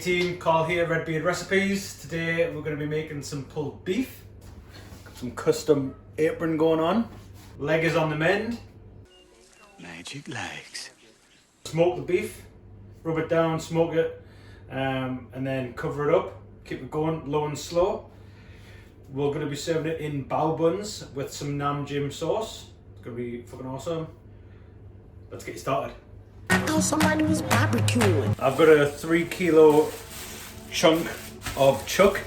team, Carl here, Red Beard Recipes. Today we're going to be making some pulled beef. Got some custom apron going on. Leg is on the mend. Magic legs. Smoke the beef, rub it down, smoke it, and then cover it up. Keep it going low and slow. We're going to be serving it in Bao Buns with some Nam Jim sauce. It's going to be fucking awesome. Let's get you started. Oh, somebody was barbecuing. I've got a 3 kilo chunk of chuck.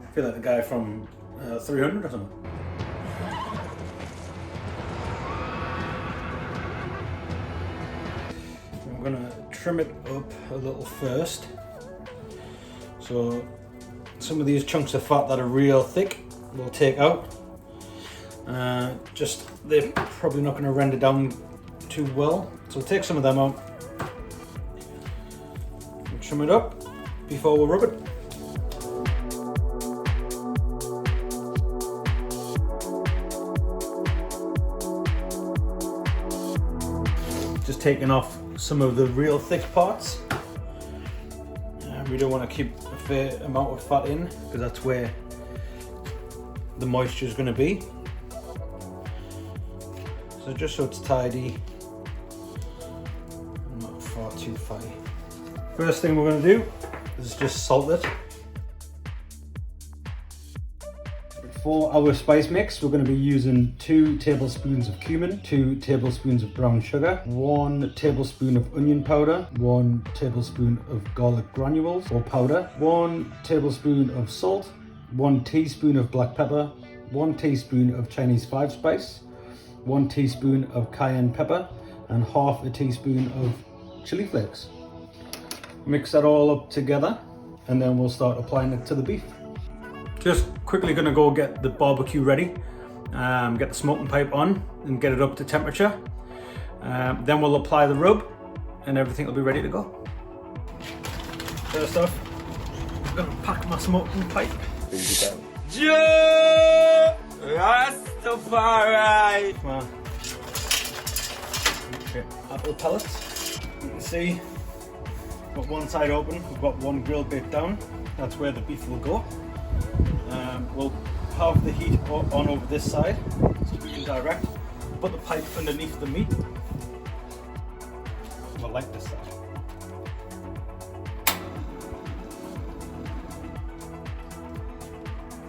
I feel like the guy from 300 or something. I'm gonna trim it up a little first. So some of these chunks of fat that are real thick we'll take out. They're probably not going to render down too well, so we'll take some of them out and trim it up before we rub it. Just taking off some of the real thick parts. We don't want to keep a fair amount of fat in because that's where the moisture is going to be. So just so it's tidy, not far too fatty. First thing we're going to do is just salt it. For our spice mix, we're going to be using 2 tablespoons of cumin, 2 tablespoons of brown sugar, 1 tablespoon of onion powder, 1 tablespoon of garlic granules or powder, 1 tablespoon of salt, 1 teaspoon of black pepper, 1 teaspoon of Chinese 5-spice, 1 teaspoon of Cayenne Pepper, and half a teaspoon of Chilli Flakes. Mix that all up together and then we'll start applying it to the beef. Just quickly gonna go get the barbecue ready, get the smoking pipe on and get it up to temperature. Then we'll apply the rub and everything will be ready to go. First off, I'm gonna pack my smoking pipe. Joe Rastafari. Apple pellets. You can see, got one side open, we've got one grill bit down. That's where the beef will go. We'll have the heat on over this side so we can direct. Put the pipe underneath the meat. We'll light this side.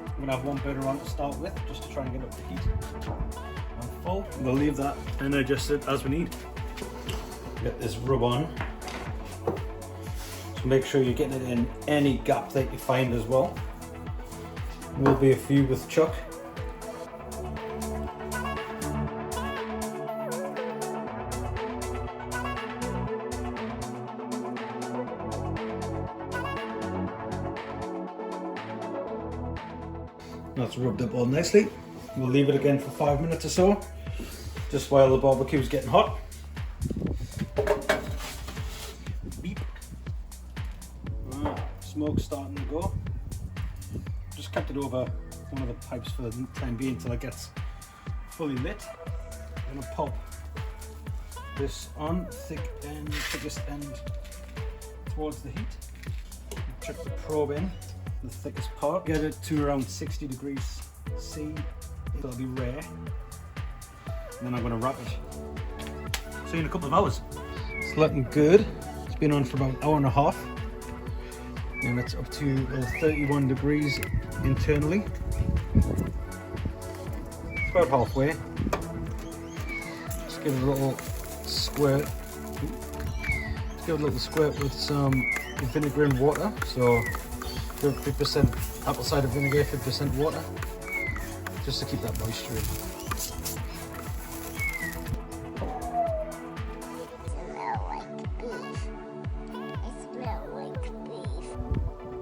I'm gonna have one burner on to start with, just to try and get up the heat and full. We'll leave that and adjust it as we need. Get this rub on. So make sure you're getting it in any gap that you find as well. Will be a few with chuck. That's rubbed up all nicely. We'll leave it again for 5 minutes or so, just while the barbecue is getting hot. Beep. Smoke's starting to go. Just kept it over one of the pipes for the time being until it gets fully lit. I'm gonna pop this on, thickest end towards the heat. Chuck the probe in, the thickest part. Get it to around 60 degrees C. That'll be rare. And then I'm gonna wrap it. See you in a couple of hours. It's looking good. It's been on for about an hour and a half. And it's up to 31 degrees internally. It's about halfway. Just give it a little squirt. Just give it a little squirt with some vinegar and water. So 50% apple cider vinegar, 50% water, just to keep that moisture in.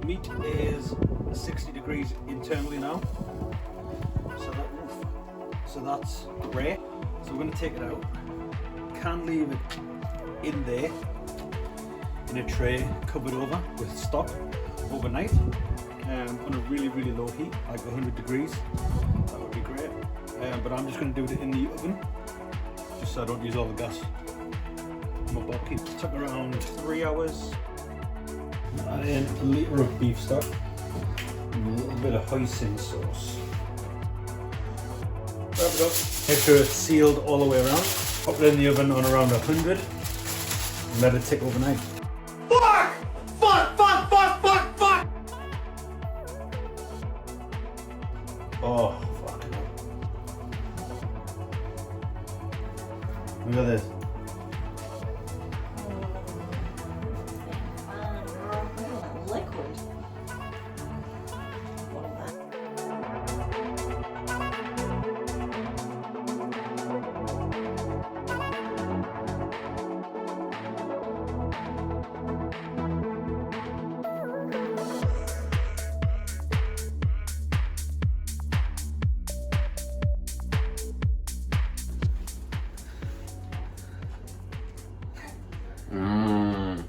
Meat is 60 degrees internally now, so that's great. So we're going to take it out. Can leave it in there in a tray covered over with stock overnight on a really low heat, like 100 degrees. That would be great. But I'm just going to do it in the oven just so I don't use all the gas. my bucket. It took around 3 hours. Add in a litre of beef stock and a little bit of hoisin sauce. Wrap it up. Make sure it's sealed all the way around. Pop it in the oven on around 100 and let it tick overnight. Fuck! Fuck! Fuck! Fuck! Fuck! Fuck! Oh, fuck. Look at this. Liquid. Mmm.